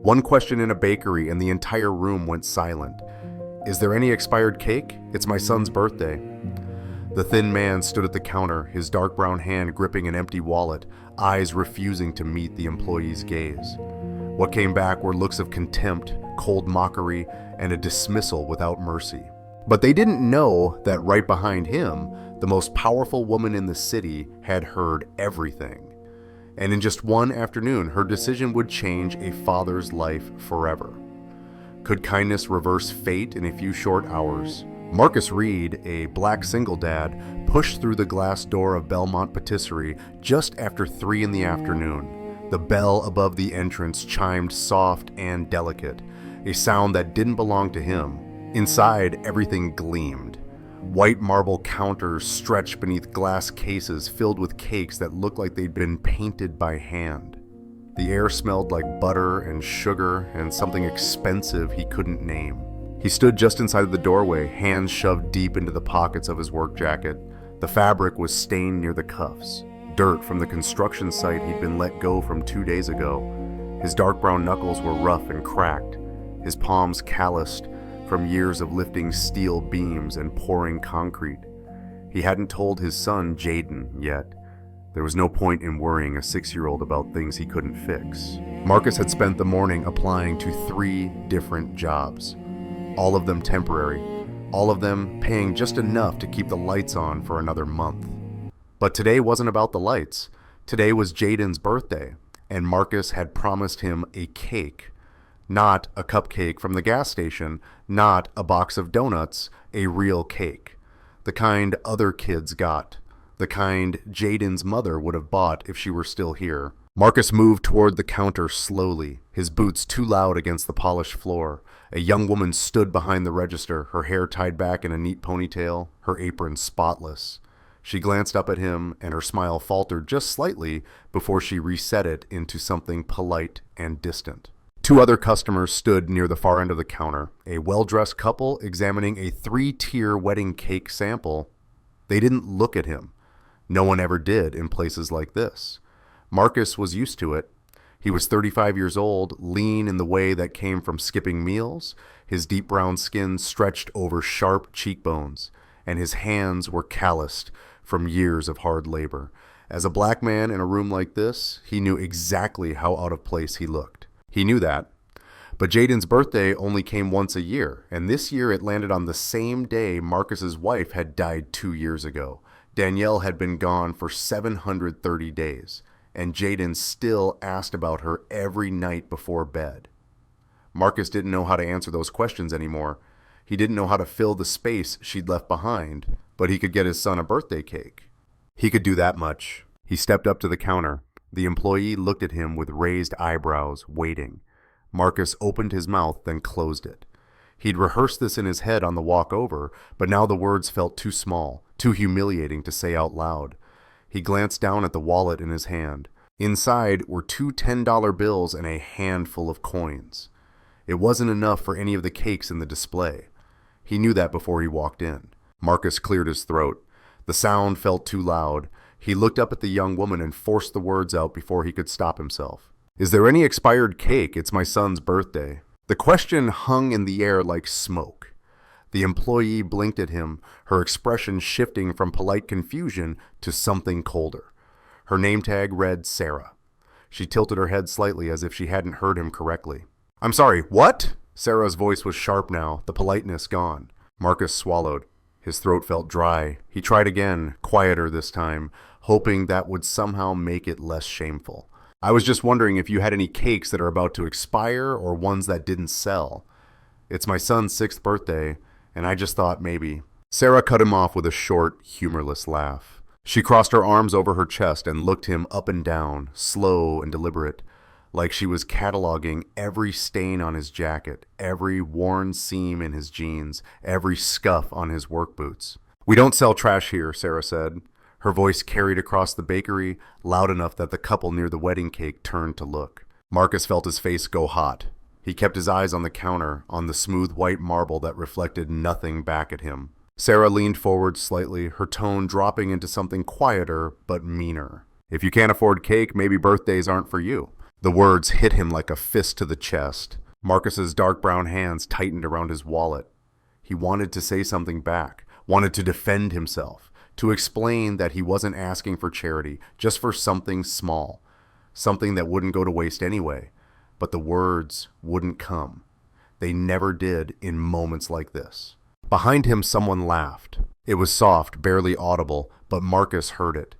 One question in a bakery and the entire room went silent. Is there any expired cake? It's my son's birthday. The thin man stood at the counter, his dark brown hand gripping an empty wallet, eyes refusing to meet the employee's gaze. What came back were looks of contempt, cold mockery, and a dismissal without mercy. But they didn't know that right behind him, the most powerful woman in the city had heard everything. And in just one afternoon, her decision would change a father's life forever. Could kindness reverse fate in a few short hours? Marcus Reed, a black single dad, pushed through the glass door of Belmont Patisserie just after 3 in the afternoon. The bell above the entrance chimed soft and delicate, a sound that didn't belong to him. Inside, everything gleamed. White marble counters stretched beneath glass cases filled with cakes that looked like they'd been painted by hand. The air smelled like butter and sugar and something expensive he couldn't name. He stood just inside of the doorway, hands shoved deep into the pockets of his work jacket. The fabric was stained near the cuffs. Dirt from the construction site he'd been let go from 2 days ago. His dark brown knuckles were rough and cracked, his palms calloused from years of lifting steel beams and pouring concrete. He hadn't told his son, Jaden, yet. There was no point in worrying a 6-year-old about things he couldn't fix. Marcus had spent the morning applying to 3 different jobs, all of them temporary, all of them paying just enough to keep the lights on for another month. But today wasn't about the lights. Today was Jaden's birthday, and Marcus had promised him a cake. Not a cupcake from the gas station, not a box of donuts, a real cake. The kind other kids got. The kind Jaden's mother would have bought if she were still here. Marcus moved toward the counter slowly, his boots too loud against the polished floor. A young woman stood behind the register, her hair tied back in a neat ponytail, her apron spotless. She glanced up at him, and her smile faltered just slightly before she reset it into something polite and distant. 2 other customers stood near the far end of the counter, a well-dressed couple examining a 3-tier wedding cake sample. They didn't look at him. No one ever did in places like this. Marcus was used to it. He was 35 years old, lean in the way that came from skipping meals, his deep brown skin stretched over sharp cheekbones, and his hands were calloused from years of hard labor. As a black man in a room like this, he knew exactly how out of place he looked. He knew that. But Jaden's birthday only came once a year, and this year it landed on the same day Marcus's wife had died 2 years ago. Danielle had been gone for 730 days, and Jaden still asked about her every night before bed. Marcus didn't know how to answer those questions anymore. He didn't know how to fill the space she'd left behind, but he could get his son a birthday cake. He could do that much. He stepped up to the counter. The employee looked at him with raised eyebrows, waiting. Marcus opened his mouth, then closed it. He'd rehearsed this in his head on the walk over, but now the words felt too small, too humiliating to say out loud. He glanced down at the wallet in his hand. Inside were 2 $10 bills and a handful of coins. It wasn't enough for any of the cakes in the display. He knew that before he walked in. Marcus cleared his throat. The sound felt too loud. He looked up at the young woman and forced the words out before he could stop himself. Is there any expired cake? It's my son's birthday. The question hung in the air like smoke. The employee blinked at him, her expression shifting from polite confusion to something colder. Her name tag read Sarah. She tilted her head slightly as if she hadn't heard him correctly. I'm sorry, what? Sarah's voice was sharp now, the politeness gone. Marcus swallowed. His throat felt dry. He tried again, quieter this time, hoping that would somehow make it less shameful. I was just wondering if you had any cakes that are about to expire or ones that didn't sell. It's my son's 6th birthday, and I just thought maybe. Sarah cut him off with a short, humorless laugh. She crossed her arms over her chest and looked him up and down, slow and deliberate, like she was cataloging every stain on his jacket, every worn seam in his jeans, every scuff on his work boots. We don't sell trash here, Sarah said. Her voice carried across the bakery, loud enough that the couple near the wedding cake turned to look. Marcus felt his face go hot. He kept his eyes on the counter, on the smooth white marble that reflected nothing back at him. Sarah leaned forward slightly, her tone dropping into something quieter but meaner. If you can't afford cake, maybe birthdays aren't for you. The words hit him like a fist to the chest. Marcus's dark brown hands tightened around his wallet. He wanted to say something back, wanted to defend himself, to explain that he wasn't asking for charity, just for something small, something that wouldn't go to waste anyway. But the words wouldn't come. They never did in moments like this. Behind him, someone laughed. It was soft, barely audible, but Marcus heard it.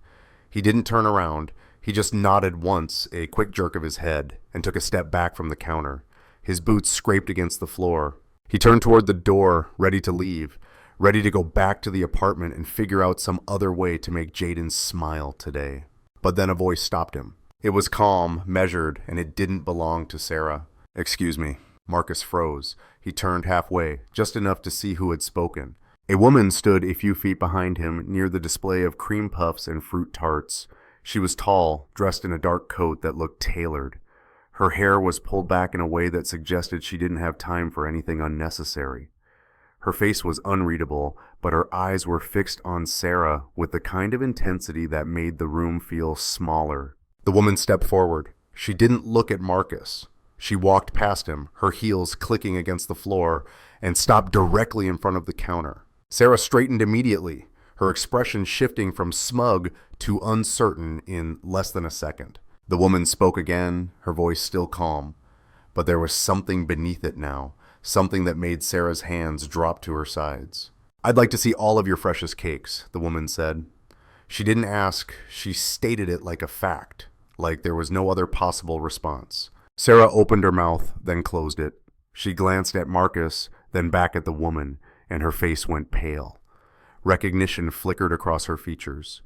He didn't turn around. He just nodded once, a quick jerk of his head, and took a step back from the counter. His boots scraped against the floor. He turned toward the door, ready to leave, ready to go back to the apartment and figure out some other way to make Jaden smile today. But then a voice stopped him. It was calm, measured, and it didn't belong to Sarah. "Excuse me." Marcus froze. He turned halfway, just enough to see who had spoken. A woman stood a few feet behind him near the display of cream puffs and fruit tarts. She was tall, dressed in a dark coat that looked tailored. Her hair was pulled back in a way that suggested she didn't have time for anything unnecessary. Her face was unreadable, but her eyes were fixed on Sarah with the kind of intensity that made the room feel smaller. The woman stepped forward. She didn't look at Marcus. She walked past him, her heels clicking against the floor, and stopped directly in front of the counter. Sarah straightened immediately, her expression shifting from smug to uncertain in less than a second. The woman spoke again, her voice still calm, but there was something beneath it now, something that made Sarah's hands drop to her sides. "I'd like to see all of your freshest cakes," the woman said. She didn't ask, she stated it like a fact, like there was no other possible response. Sarah opened her mouth, then closed it. She glanced at Marcus, then back at the woman, and her face went pale. Recognition flickered across her features.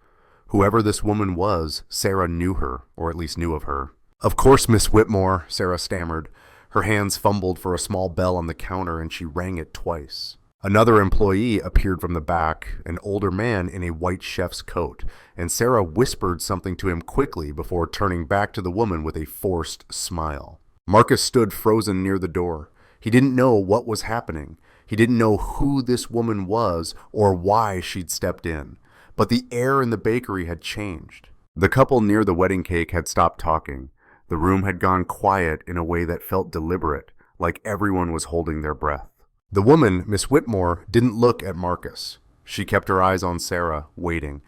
Whoever this woman was, Sarah knew her, or at least knew of her. "Of course, Miss Whitmore," Sarah stammered. Her hands fumbled for a small bell on the counter, and she rang it twice. Another employee appeared from the back, an older man in a white chef's coat, and Sarah whispered something to him quickly before turning back to the woman with a forced smile. Marcus stood frozen near the door. He didn't know what was happening. He didn't know who this woman was or why she'd stepped in. But the air in the bakery had changed. The couple near the wedding cake had stopped talking. The room had gone quiet in a way that felt deliberate, like everyone was holding their breath. The woman, Miss Whitmore, didn't look at Marcus. She kept her eyes on Sarah, waiting.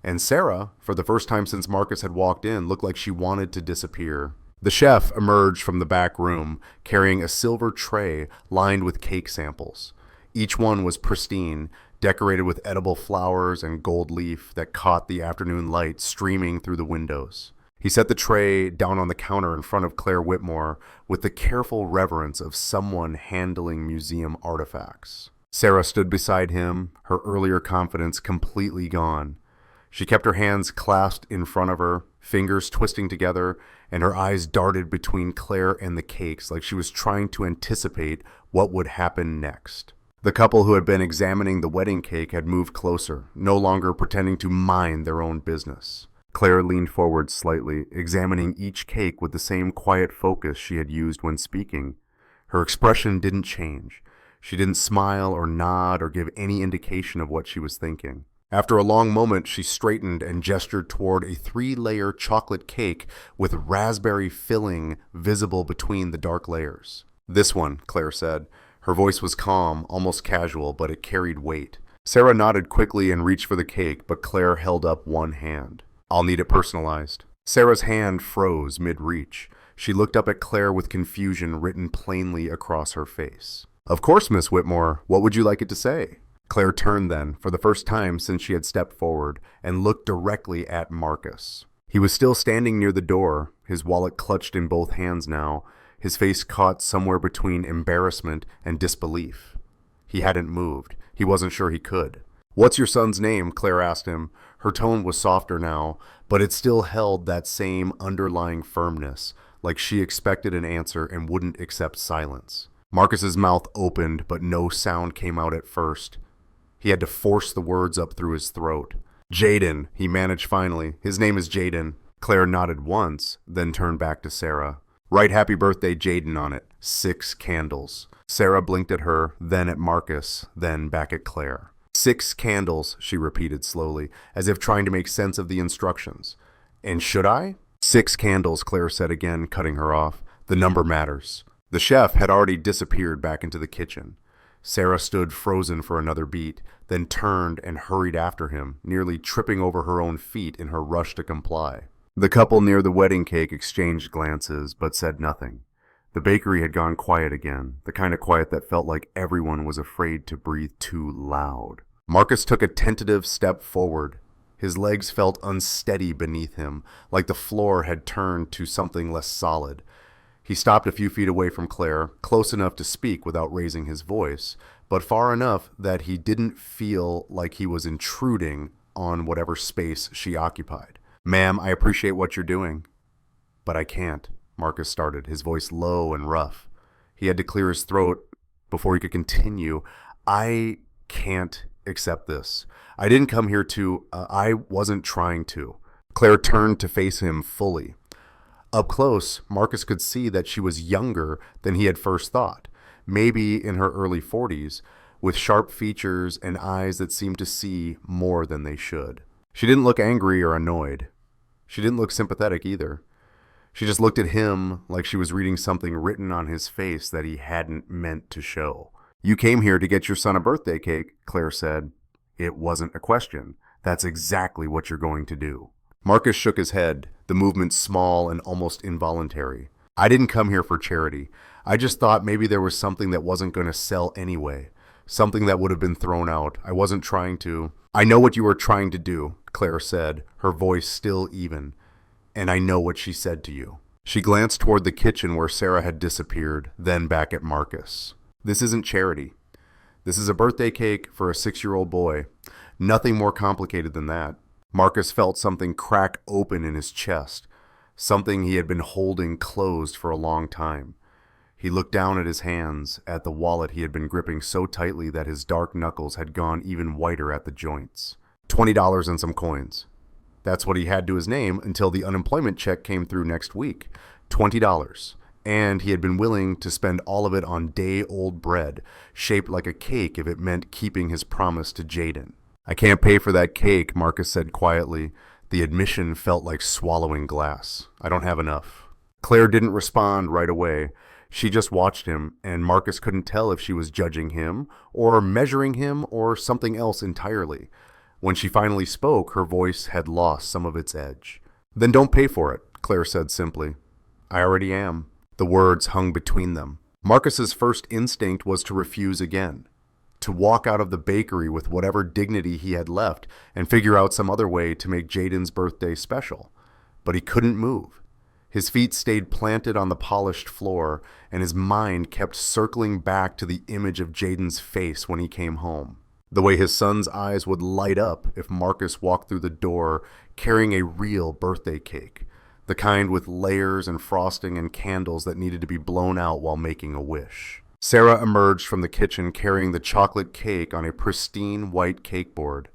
And Sarah, for the first time since Marcus had walked in, looked like she wanted to disappear. The chef emerged from the back room, carrying a silver tray lined with cake samples. Each one was pristine, decorated with edible flowers and gold leaf that caught the afternoon light streaming through the windows. He set the tray down on the counter in front of Claire Whitmore with the careful reverence of someone handling museum artifacts. Sarah stood beside him, her earlier confidence completely gone. She kept her hands clasped in front of her, fingers twisting together, and her eyes darted between Claire and the cakes like she was trying to anticipate what would happen next. The couple who had been examining the wedding cake had moved closer, no longer pretending to mind their own business. Claire leaned forward slightly, examining each cake with the same quiet focus she had used when speaking. Her expression didn't change. She didn't smile or nod or give any indication of what she was thinking. After a long moment, she straightened and gestured toward a 3-layer chocolate cake with raspberry filling visible between the dark layers. "This one," Claire said. Her voice was calm, almost casual, but it carried weight. Sarah nodded quickly and reached for the cake, but Claire held up one hand. "I'll need it personalized." Sarah's hand froze mid-reach. She looked up at Claire with confusion written plainly across her face. "Of course, Miss Whitmore. What would you like it to say?" Claire turned then, for the first time since she had stepped forward, and looked directly at Marcus. He was still standing near the door, his wallet clutched in both hands now, his face caught somewhere between embarrassment and disbelief. He hadn't moved. He wasn't sure he could. "What's your son's name?" Claire asked him. Her tone was softer now, but it still held that same underlying firmness, like she expected an answer and wouldn't accept silence. Marcus's mouth opened, but no sound came out at first. He had to force the words up through his throat. "Jaden," he managed finally. "His name is Jaden." Claire nodded once, then turned back to Sarah. "Write happy birthday Jaden on it. 6 candles. Sarah blinked at her, then at Marcus, then back at Claire. 6 candles, she repeated slowly, as if trying to make sense of the instructions. "And should I?" 6 candles, Claire said again, cutting her off. The number matters. The chef had already disappeared back into the kitchen. Sarah stood frozen for another beat, then turned and hurried after him, nearly tripping over her own feet in her rush to comply. The couple near the wedding cake exchanged glances, but said nothing. The bakery had gone quiet again, the kind of quiet that felt like everyone was afraid to breathe too loud. Marcus took a tentative step forward. His legs felt unsteady beneath him, like the floor had turned to something less solid. He stopped a few feet away from Claire, close enough to speak without raising his voice, but far enough that he didn't feel like he was intruding on whatever space she occupied. "Ma'am, I appreciate what you're doing, but I can't," Marcus started, his voice low and rough. He had to clear his throat before he could continue. "I can't accept this. I didn't come here to, I wasn't trying to." Claire turned to face him fully. Up close, Marcus could see that she was younger than he had first thought, maybe in her early 40s, with sharp features and eyes that seemed to see more than they should. She didn't look angry or annoyed. She didn't look sympathetic either. She just looked at him like she was reading something written on his face that he hadn't meant to show. "You came here to get your son a birthday cake," Claire said. "It wasn't a question. That's exactly what you're going to do." Marcus shook his head, the movement small and almost involuntary. "I didn't come here for charity. I just thought maybe there was something that wasn't going to sell anyway. Something that would have been thrown out. I wasn't trying to." "I know what you were trying to do," Claire said, her voice still even. "And I know what she said to you." She glanced toward the kitchen where Sarah had disappeared, then back at Marcus. "This isn't charity. This is a birthday cake for a 6-year-old boy. Nothing more complicated than that." Marcus felt something crack open in his chest, something he had been holding closed for a long time. He looked down at his hands, at the wallet he had been gripping so tightly that his dark knuckles had gone even whiter at the joints. $20 and some coins. That's what he had to his name until the unemployment check came through next week. $20. And he had been willing to spend all of it on day-old bread, shaped like a cake if it meant keeping his promise to Jaden. "I can't pay for that cake," Marcus said quietly. The admission felt like swallowing glass. "I don't have enough." Claire didn't respond right away. She just watched him, and Marcus couldn't tell if she was judging him, or measuring him, or something else entirely. When she finally spoke, her voice had lost some of its edge. "Then don't pay for it," Claire said simply. "I already am." The words hung between them. Marcus's first instinct was to refuse again, to walk out of the bakery with whatever dignity he had left and figure out some other way to make Jaden's birthday special. But he couldn't move. His feet stayed planted on the polished floor, and his mind kept circling back to the image of Jaden's face when he came home. The way his son's eyes would light up if Marcus walked through the door carrying a real birthday cake, the kind with layers and frosting and candles that needed to be blown out while making a wish. Sarah emerged from the kitchen carrying the chocolate cake on a pristine white cake board.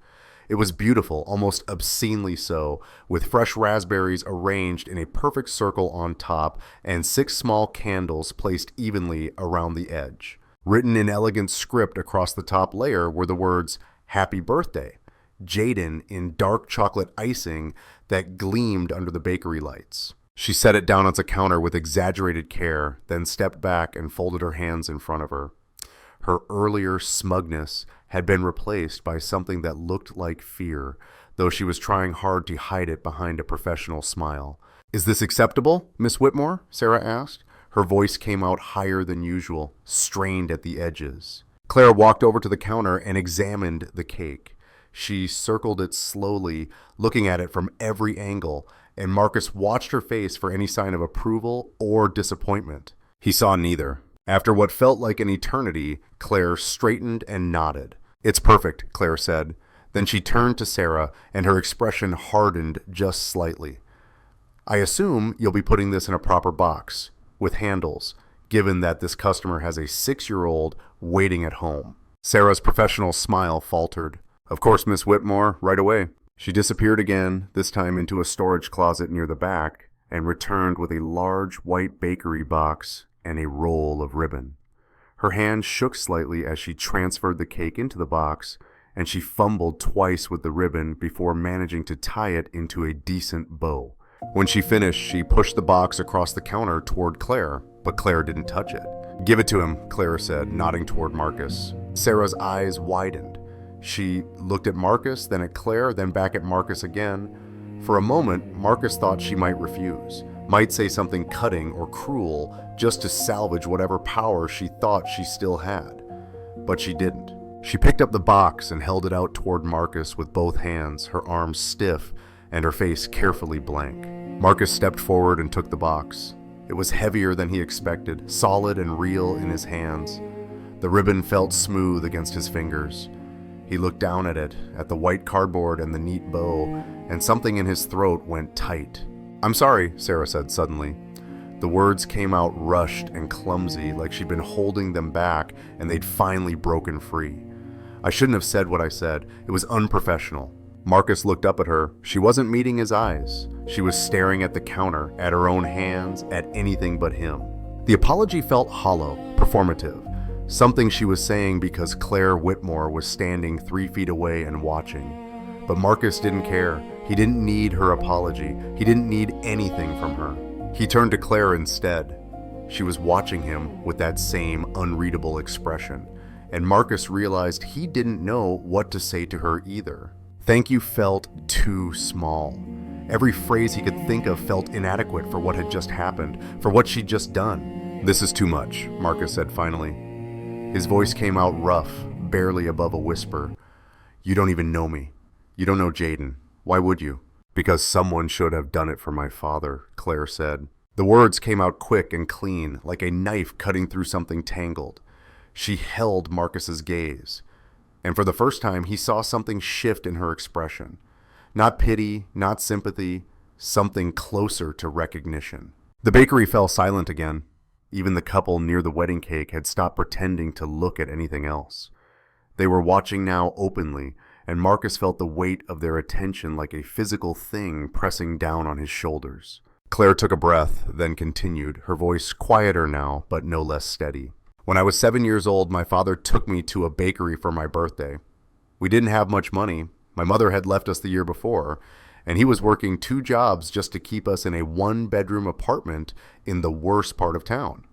It was beautiful, almost obscenely so, with fresh raspberries arranged in a perfect circle on top and 6 small candles placed evenly around the edge. Written in elegant script across the top layer were the words, "Happy Birthday," Jaden in dark chocolate icing that gleamed under the bakery lights. She set it down on the counter with exaggerated care, then stepped back and folded her hands in front of her. Her earlier smugness had been replaced by something that looked like fear, though she was trying hard to hide it behind a professional smile. "Is this acceptable, Miss Whitmore?" Sarah asked. Her voice came out higher than usual, strained at the edges. Claire walked over to the counter and examined the cake. She circled it slowly, looking at it from every angle, and Marcus watched her face for any sign of approval or disappointment. He saw neither. After what felt like an eternity, Claire straightened and nodded. "It's perfect," Claire said. Then she turned to Sarah, and her expression hardened just slightly. "I assume you'll be putting this in a proper box, with handles, given that this customer has a 6-year-old waiting at home." Sarah's professional smile faltered. "Of course, Miss Whitmore, right away." She disappeared again, this time into a storage closet near the back, and returned with a large white bakery box and a roll of ribbon. Her hand shook slightly as she transferred the cake into the box, and she fumbled twice with the ribbon before managing to tie it into a decent bow. When she finished, she pushed the box across the counter toward Claire, but Claire didn't touch it. "Give it to him," Claire said, nodding toward Marcus. Sarah's eyes widened. She looked at Marcus, then at Claire, then back at Marcus again. For a moment, Marcus thought she might refuse, might say something cutting or cruel just to salvage whatever power she thought she still had. But she didn't. She picked up the box and held it out toward Marcus with both hands, her arms stiff and her face carefully blank. Marcus stepped forward and took the box. It was heavier than he expected, solid and real in his hands. The ribbon felt smooth against his fingers. He looked down at it, at the white cardboard and the neat bow, and something in his throat went tight. "I'm sorry," Sarah said suddenly. The words came out rushed and clumsy, like she'd been holding them back and they'd finally broken free. "I shouldn't have said what I said. It was unprofessional." Marcus looked up at her. She wasn't meeting his eyes. She was staring at the counter, at her own hands, at anything but him. The apology felt hollow, performative. Something she was saying because Claire Whitmore was standing 3 feet away and watching. But Marcus didn't care. He didn't need her apology. He didn't need anything from her. He turned to Claire instead. She was watching him with that same unreadable expression, and Marcus realized he didn't know what to say to her either. Thank you felt too small. Every phrase he could think of felt inadequate for what had just happened, for what she'd just done. "This is too much," Marcus said finally. His voice came out rough, barely above a whisper. "You don't even know me. You don't know Jaden. Why would you?" "Because someone should have done it for my father," Claire said. The words came out quick and clean, like a knife cutting through something tangled. She held Marcus's gaze, and for the first time he saw something shift in her expression. Not pity, not sympathy, something closer to recognition. The bakery fell silent again. Even the couple near the wedding cake had stopped pretending to look at anything else. They were watching now openly, and Marcus felt the weight of their attention like a physical thing pressing down on his shoulders. Claire took a breath, then continued, her voice quieter now, but no less steady. "When I was 7 years old, my father took me to a bakery for my birthday. We didn't have much money. My mother had left us the year before, and he was working 2 jobs just to keep us in a 1-bedroom apartment in the worst part of town.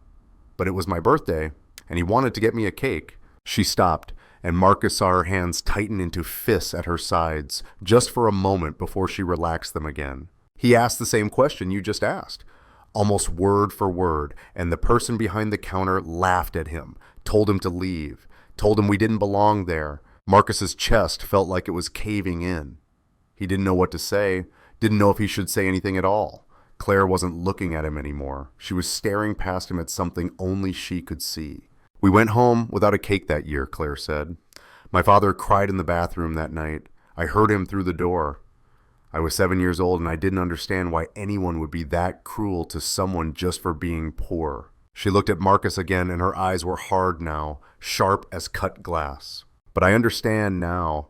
But it was my birthday, and he wanted to get me a cake." She stopped, and Marcus saw her hands tighten into fists at her sides, just for a moment before she relaxed them again. He asked the same question you just asked, almost word for word, and the person behind the counter laughed at him, told him to leave, told him we didn't belong there. Marcus's chest felt like it was caving in. He didn't know what to say, didn't know if he should say anything at all. Claire wasn't looking at him anymore. She was staring past him at something only she could see. "We went home without a cake that year," Claire said. "My father cried in the bathroom that night. I heard him through the door. I was 7 years old and I didn't understand why anyone would be that cruel to someone just for being poor." She looked at Marcus again and her eyes were hard now, sharp as cut glass. "But I understand now,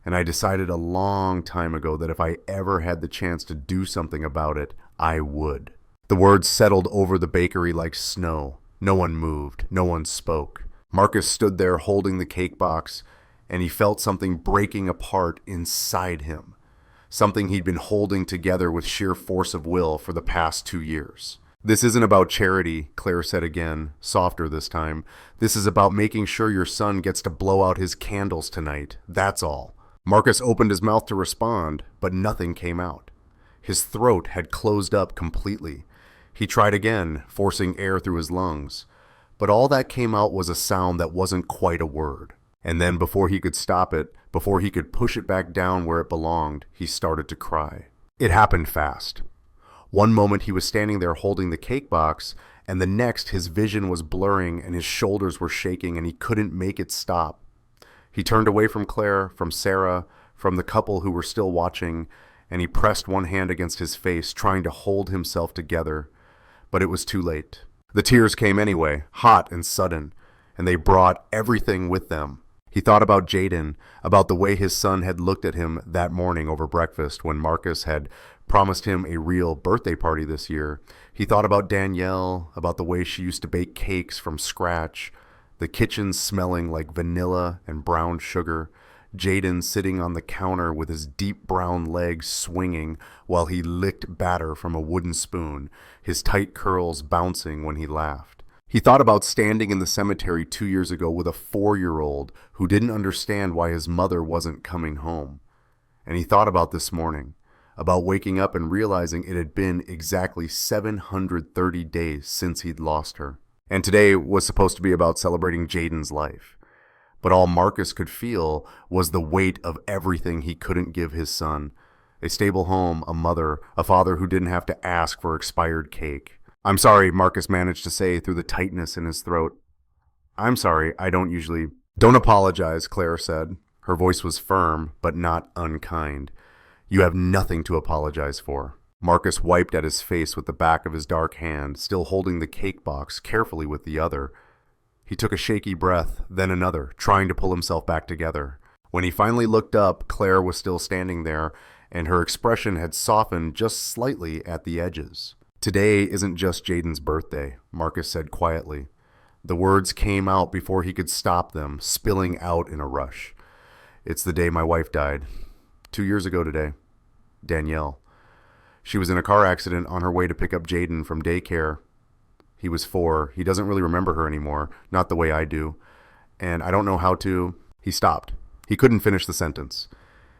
and I decided a long time ago that if I ever had the chance to do something about it, I would." The words settled over the bakery like snow. No one moved. No one spoke. Marcus stood there holding the cake box, and he felt something breaking apart inside him. Something he'd been holding together with sheer force of will for the past 2 years. "This isn't about charity," Claire said again, softer this time. "This is about making sure your son gets to blow out his candles tonight. That's all." Marcus opened his mouth to respond, but nothing came out. His throat had closed up completely. He tried again, forcing air through his lungs. But all that came out was a sound that wasn't quite a word. And then before he could stop it, before he could push it back down where it belonged, he started to cry. It happened fast. One moment he was standing there holding the cake box, and the next his vision was blurring and his shoulders were shaking and he couldn't make it stop. He turned away from Claire, from Sarah, from the couple who were still watching, and he pressed one hand against his face, trying to hold himself together. But it was too late. The tears came anyway, hot and sudden, and they brought everything with them. He thought about Jaden, about the way his son had looked at him that morning over breakfast when Marcus had promised him a real birthday party this year. He thought about Danielle, about the way she used to bake cakes from scratch, the kitchen smelling like vanilla and brown sugar, Jaden sitting on the counter with his deep brown legs swinging while he licked batter from a wooden spoon, his tight curls bouncing when he laughed. He thought about standing in the cemetery 2 years ago with a 4-year-old who didn't understand why his mother wasn't coming home. And he thought about this morning, about waking up and realizing it had been exactly 730 days since he'd lost her. And today was supposed to be about celebrating Jaden's life. But all Marcus could feel was the weight of everything he couldn't give his son. A stable home, a mother, a father who didn't have to ask for expired cake. "I'm sorry," Marcus managed to say through the tightness in his throat. "I'm sorry, I don't usually—" "Don't apologize," Claire said. Her voice was firm, but not unkind. "You have nothing to apologize for." Marcus wiped at his face with the back of his dark hand, still holding the cake box carefully with the other. He took a shaky breath, then another, trying to pull himself back together. When he finally looked up, Claire was still standing there, and her expression had softened just slightly at the edges. "Today isn't just Jaden's birthday," Marcus said quietly. The words came out before he could stop them, spilling out in a rush. "It's the day my wife died. 2 years ago today. Danielle. She was in a car accident on her way to pick up Jaden from daycare. He was 4. He doesn't really remember her anymore, not the way I do. And I don't know how to—" He stopped. He couldn't finish the sentence.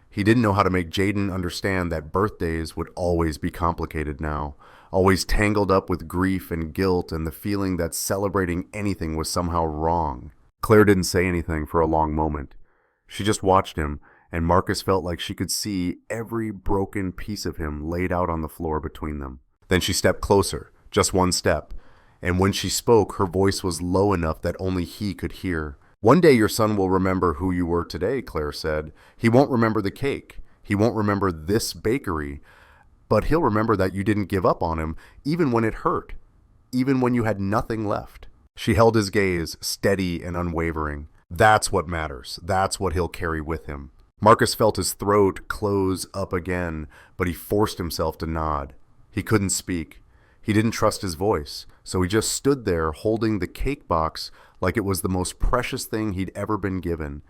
He didn't know how to make Jaden understand that birthdays would always be complicated now, always tangled up with grief and guilt and the feeling that celebrating anything was somehow wrong. Claire didn't say anything for a long moment. She just watched him, and Marcus felt like she could see every broken piece of him laid out on the floor between them. Then she stepped closer, just one step, and when she spoke, her voice was low enough that only he could hear. "One day your son will remember who you were today," Claire said. "He won't remember the cake. He won't remember this bakery. But he'll remember that you didn't give up on him, even when it hurt, even when you had nothing left." She held his gaze, steady and unwavering. "That's what matters. That's what he'll carry with him." Marcus felt his throat close up again, but he forced himself to nod. He couldn't speak. He didn't trust his voice, so he just stood there holding the cake box like it was the most precious thing he'd ever been given,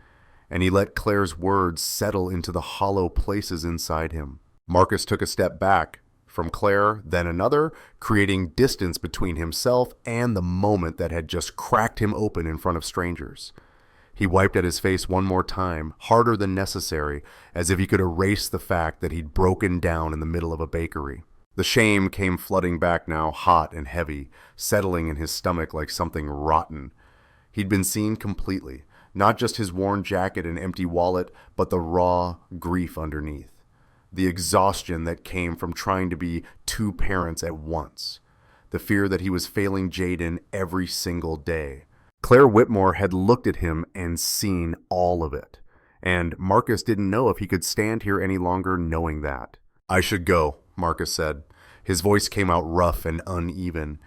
and he let Claire's words settle into the hollow places inside him. Marcus took a step back from Claire, then another, creating distance between himself and the moment that had just cracked him open in front of strangers. He wiped at his face one more time, harder than necessary, as if he could erase the fact that he'd broken down in the middle of a bakery. The shame came flooding back now, hot and heavy, settling in his stomach like something rotten. He'd been seen completely, not just his worn jacket and empty wallet, but the raw grief underneath. The exhaustion that came from trying to be 2 parents at once. The fear that he was failing Jaden every single day. Claire Whitmore had looked at him and seen all of it. And Marcus didn't know if he could stand here any longer knowing that. "I should go," Marcus said. His voice came out rough and uneven.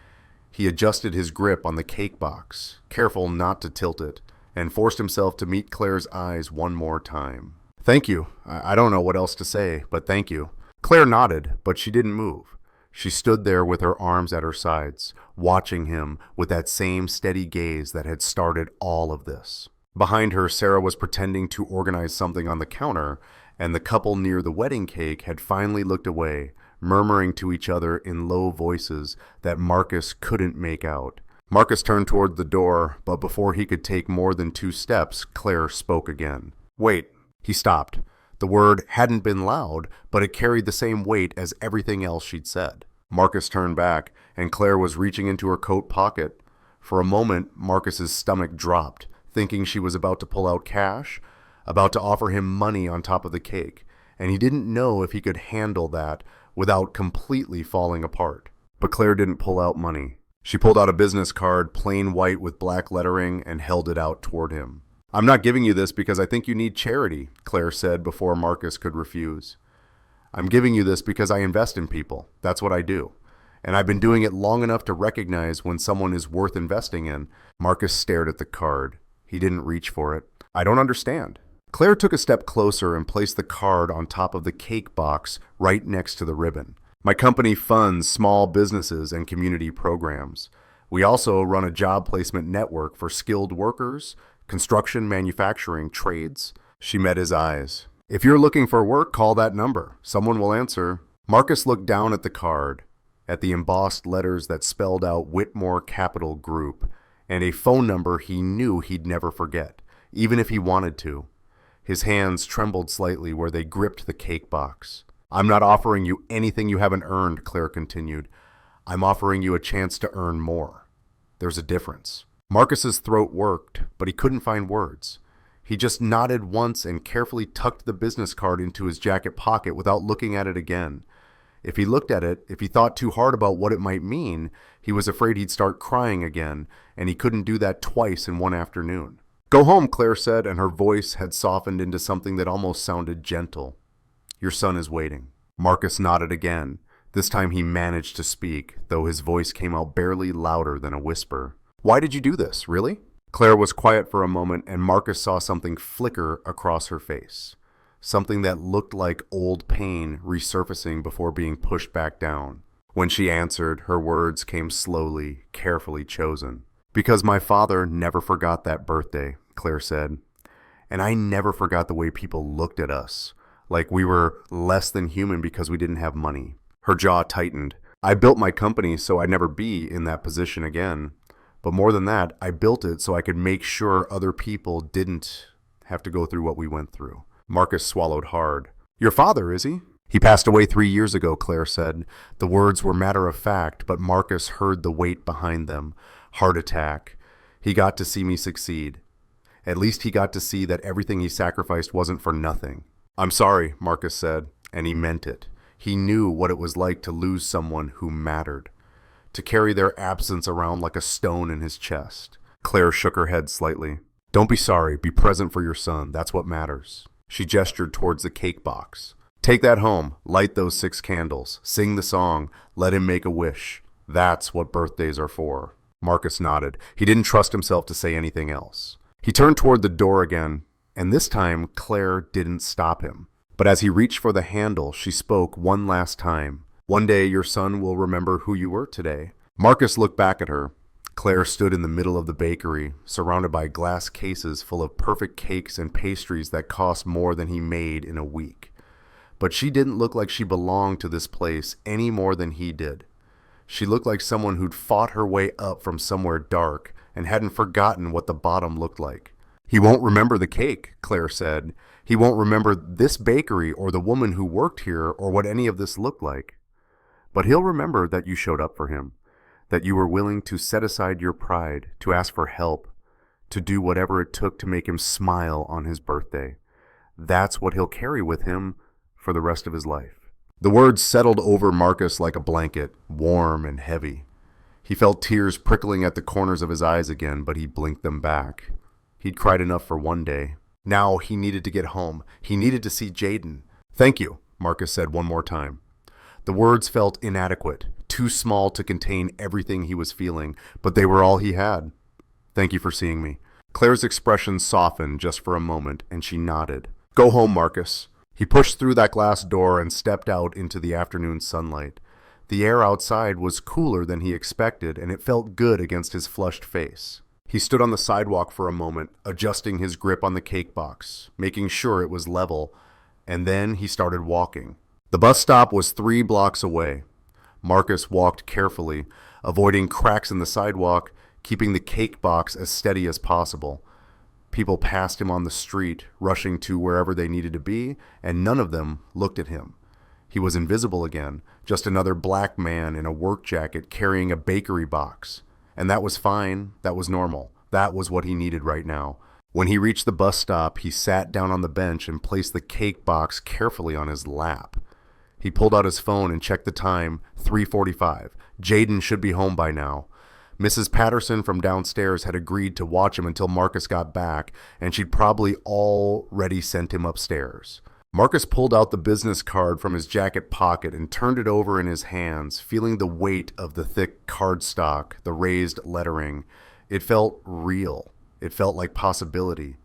He adjusted his grip on the cake box, careful not to tilt it, and forced himself to meet Claire's eyes one more time. "Thank you. I don't know what else to say, but thank you." Claire nodded, but she didn't move. She stood there with her arms at her sides, watching him with that same steady gaze that had started all of this. Behind her, Sarah was pretending to organize something on the counter, and the couple near the wedding cake had finally looked away, murmuring to each other in low voices that Marcus couldn't make out. Marcus turned toward the door, but before he could take more than 2 steps, Claire spoke again. "Wait." He stopped. The word hadn't been loud, but it carried the same weight as everything else she'd said. Marcus turned back, and Claire was reaching into her coat pocket. For a moment, Marcus's stomach dropped, thinking she was about to pull out cash, about to offer him money on top of the cake, and he didn't know if he could handle that without completely falling apart. But Claire didn't pull out money. She pulled out a business card, plain white with black lettering, and held it out toward him. "I'm not giving you this because I think you need charity," Claire said before Marcus could refuse. "I'm giving you this because I invest in people. That's what I do. And I've been doing it long enough to recognize when someone is worth investing in." Marcus stared at the card. He didn't reach for it. "I don't understand." Claire took a step closer and placed the card on top of the cake box right next to the ribbon. "My company funds small businesses and community programs. We also run a job placement network for skilled workers, construction, manufacturing, trades. She met his eyes. If you're looking for work, call that number. Someone will answer. Marcus looked down at the card, at the embossed letters that spelled out Whitmore Capital Group, and a phone number he knew he'd never forget, even if he wanted to. His hands trembled slightly where they gripped the cake box. I'm not offering you anything you haven't earned, Claire continued. I'm offering you a chance to earn more. There's a difference. Marcus's throat worked, but he couldn't find words. He just nodded once and carefully tucked the business card into his jacket pocket without looking at it again. If he looked at it, if he thought too hard about what it might mean, he was afraid he'd start crying again, and he couldn't do that twice in one afternoon. Go home, Claire said, and her voice had softened into something that almost sounded gentle. Your son is waiting. Marcus nodded again. This time he managed to speak, though his voice came out barely louder than a whisper. Why did you do this, really? Claire was quiet for a moment, and Marcus saw something flicker across her face. Something that looked like old pain resurfacing before being pushed back down. When she answered, her words came slowly, carefully chosen. Because my father never forgot that birthday, Claire said. And I never forgot the way people looked at us, like we were less than human because we didn't have money. Her jaw tightened. I built my company so I'd never be in that position again. But more than that, I built it so I could make sure other people didn't have to go through what we went through. Marcus swallowed hard. Your father, is he? He passed away 3 years ago, Claire said. The words were matter of fact, but Marcus heard the weight behind them. Heart attack. He got to see me succeed. At least he got to see that everything he sacrificed wasn't for nothing. I'm sorry, Marcus said, and he meant it. He knew what it was like to lose someone who mattered, to carry their absence around like a stone in his chest. Claire shook her head slightly. Don't be sorry, be present for your son, that's what matters. She gestured towards the cake box. Take that home, light those 6 candles, sing the song, let him make a wish. That's what birthdays are for. Marcus nodded. He didn't trust himself to say anything else. He turned toward the door again, and this time Claire didn't stop him. But as he reached for the handle, she spoke one last time. One day your son will remember who you were today. Marcus looked back at her. Claire stood in the middle of the bakery, surrounded by glass cases full of perfect cakes and pastries that cost more than he made in a week. But she didn't look like she belonged to this place any more than he did. She looked like someone who'd fought her way up from somewhere dark and hadn't forgotten what the bottom looked like. He won't remember the cake, Claire said. He won't remember this bakery or the woman who worked here or what any of this looked like. But he'll remember that you showed up for him, that you were willing to set aside your pride, to ask for help, to do whatever it took to make him smile on his birthday. That's what he'll carry with him for the rest of his life. The words settled over Marcus like a blanket, warm and heavy. He felt tears prickling at the corners of his eyes again, but he blinked them back. He'd cried enough for one day. Now he needed to get home. He needed to see Jaden. Thank you, Marcus said one more time. The words felt inadequate, too small to contain everything he was feeling, but they were all he had. Thank you for seeing me. Claire's expression softened just for a moment, and she nodded. Go home, Marcus. He pushed through that glass door and stepped out into the afternoon sunlight. The air outside was cooler than he expected, and it felt good against his flushed face. He stood on the sidewalk for a moment, adjusting his grip on the cake box, making sure it was level, and then he started walking. The bus stop was 3 blocks away. Marcus walked carefully, avoiding cracks in the sidewalk, keeping the cake box as steady as possible. People passed him on the street, rushing to wherever they needed to be, and none of them looked at him. He was invisible again, just another black man in a work jacket carrying a bakery box. And that was fine, that was normal. That was what he needed right now. When he reached the bus stop, he sat down on the bench and placed the cake box carefully on his lap. He pulled out his phone and checked the time, 3:45. Jaden should be home by now. Mrs. Patterson from downstairs had agreed to watch him until Marcus got back, and she'd probably already sent him upstairs. Marcus pulled out the business card from his jacket pocket and turned it over in his hands, feeling the weight of the thick cardstock, the raised lettering. It felt real. It felt like possibility.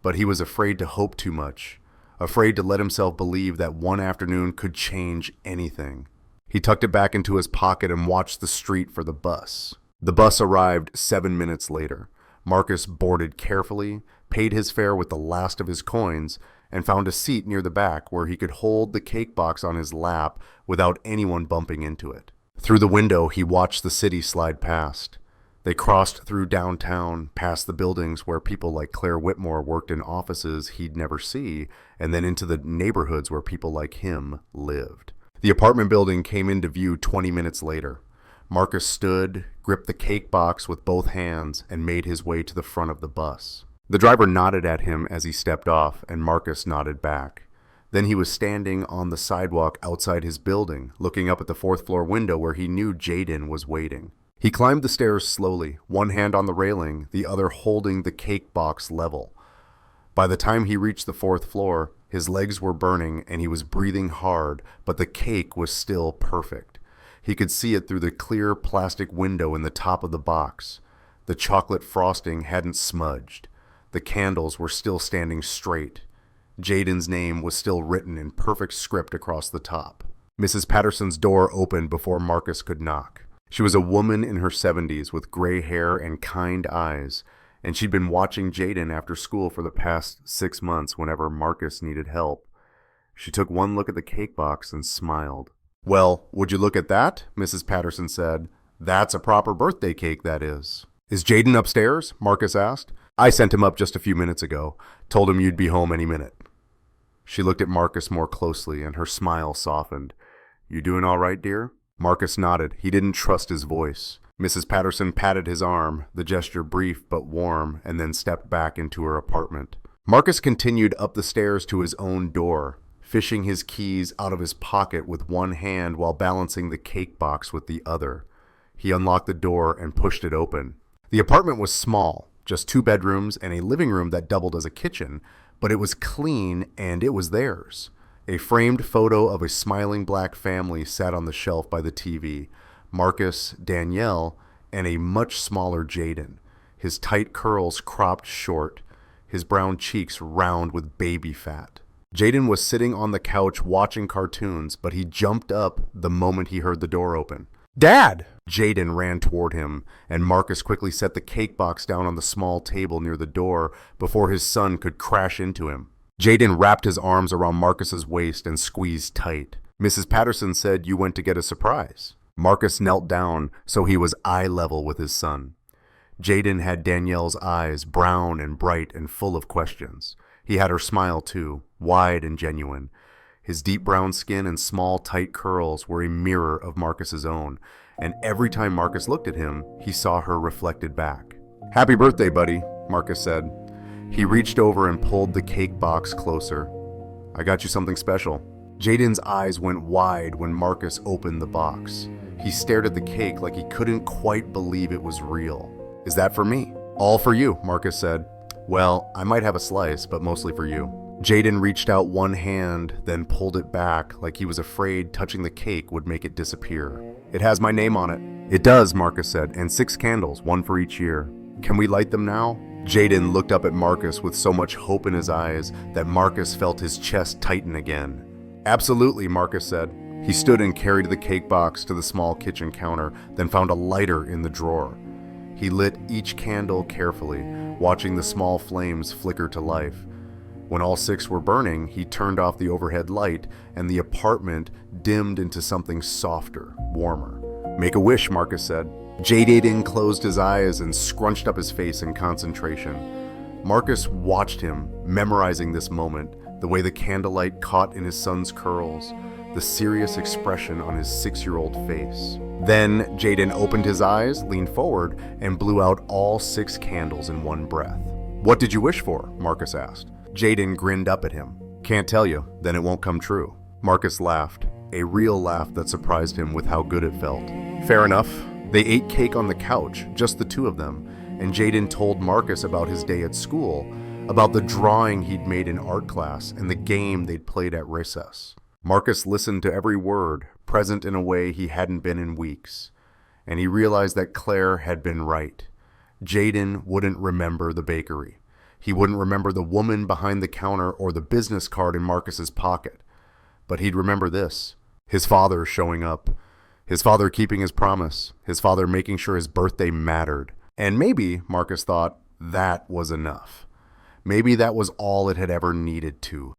But he was afraid to hope too much, afraid to let himself believe that one afternoon could change anything. He tucked it back into his pocket and watched the street for the bus. The bus arrived 7 minutes later. Marcus boarded carefully, paid his fare with the last of his coins, and found a seat near the back where he could hold the cake box on his lap without anyone bumping into it. Through the window, he watched the city slide past. They crossed through downtown, past the buildings where people like Claire Whitmore worked in offices he'd never see, and then into the neighborhoods where people like him lived. The apartment building came into view 20 minutes later. Marcus stood, gripped the cake box with both hands, and made his way to the front of the bus. The driver nodded at him as he stepped off, and Marcus nodded back. Then he was standing on the sidewalk outside his building, looking up at the fourth-floor window where he knew Jaden was waiting. He climbed the stairs slowly, one hand on the railing, the other holding the cake box level. By the time he reached the fourth floor, his legs were burning and he was breathing hard, but the cake was still perfect. He could see it through the clear plastic window in the top of the box. The chocolate frosting hadn't smudged. The candles were still standing straight. Jaden's name was still written in perfect script across the top. Mrs. Patterson's door opened before Marcus could knock. She was a woman in her 70s with gray hair and kind eyes, and she'd been watching Jaden after school for the past 6 months whenever Marcus needed help. She took one look at the cake box and smiled. "Well, would you look at that?" Mrs. Patterson said. "That's a proper birthday cake, that is." "Is Jaden upstairs?" Marcus asked. "I sent him up just a few minutes ago. Told him you'd be home any minute." She looked at Marcus more closely, and her smile softened. "You doing all right, dear?" Marcus nodded. He didn't trust his voice. Mrs. Patterson patted his arm, the gesture brief but warm, and then stepped back into her apartment. Marcus continued up the stairs to his own door, fishing his keys out of his pocket with one hand while balancing the cake box with the other. He unlocked the door and pushed it open. The apartment was small, just 2 bedrooms and a living room that doubled as a kitchen, but it was clean and it was theirs. A framed photo of a smiling black family sat on the shelf by the TV. Marcus, Danielle, and a much smaller Jaden, his tight curls cropped short, his brown cheeks round with baby fat. Jaden was sitting on the couch watching cartoons, but he jumped up the moment he heard the door open. "Dad!" Jaden ran toward him, and Marcus quickly set the cake box down on the small table near the door before his son could crash into him. Jaden wrapped his arms around Marcus's waist and squeezed tight. "Mrs. Patterson said you went to get a surprise." Marcus knelt down so he was eye level with his son. Jaden had Danielle's eyes, brown and bright and full of questions. He had her smile too, wide and genuine. His deep brown skin and small tight curls were a mirror of Marcus's own, and every time Marcus looked at him, he saw her reflected back. "Happy birthday, buddy," Marcus said. He reached over and pulled the cake box closer. "I got you something special." Jaden's eyes went wide when Marcus opened the box. He stared at the cake like he couldn't quite believe it was real. "Is that for me?" "All for you," Marcus said. "Well, I might have a slice, but mostly for you." Jaden reached out one hand, then pulled it back like he was afraid touching the cake would make it disappear. "It has my name on it." "It does," Marcus said, "and 6 candles, one for each year. Can we light them now?" Jaden looked up at Marcus with so much hope in his eyes that Marcus felt his chest tighten again. "Absolutely," Marcus said. He stood and carried the cake box to the small kitchen counter, then found a lighter in the drawer. He lit each candle carefully, watching the small flames flicker to life. When all 6 were burning, he turned off the overhead light, and the apartment dimmed into something softer, warmer. "Make a wish," Marcus said. Jaden closed his eyes and scrunched up his face in concentration. Marcus watched him, memorizing this moment, the way the candlelight caught in his son's curls, the serious expression on his 6-year-old face. Then Jaden opened his eyes, leaned forward, and blew out all 6 candles in one breath. "What did you wish for?" Marcus asked. Jaden grinned up at him. "Can't tell you, then it won't come true." Marcus laughed, a real laugh that surprised him with how good it felt. "Fair enough." They ate cake on the couch, just the 2 of them, and Jaden told Marcus about his day at school, about the drawing he'd made in art class and the game they'd played at recess. Marcus listened to every word, present in a way he hadn't been in weeks, and he realized that Claire had been right. Jaden wouldn't remember the bakery. He wouldn't remember the woman behind the counter or the business card in Marcus's pocket. But he'd remember this: his father showing up. His father keeping his promise. His father making sure his birthday mattered. And maybe, Marcus thought, That was enough. Maybe that was all it had ever needed to.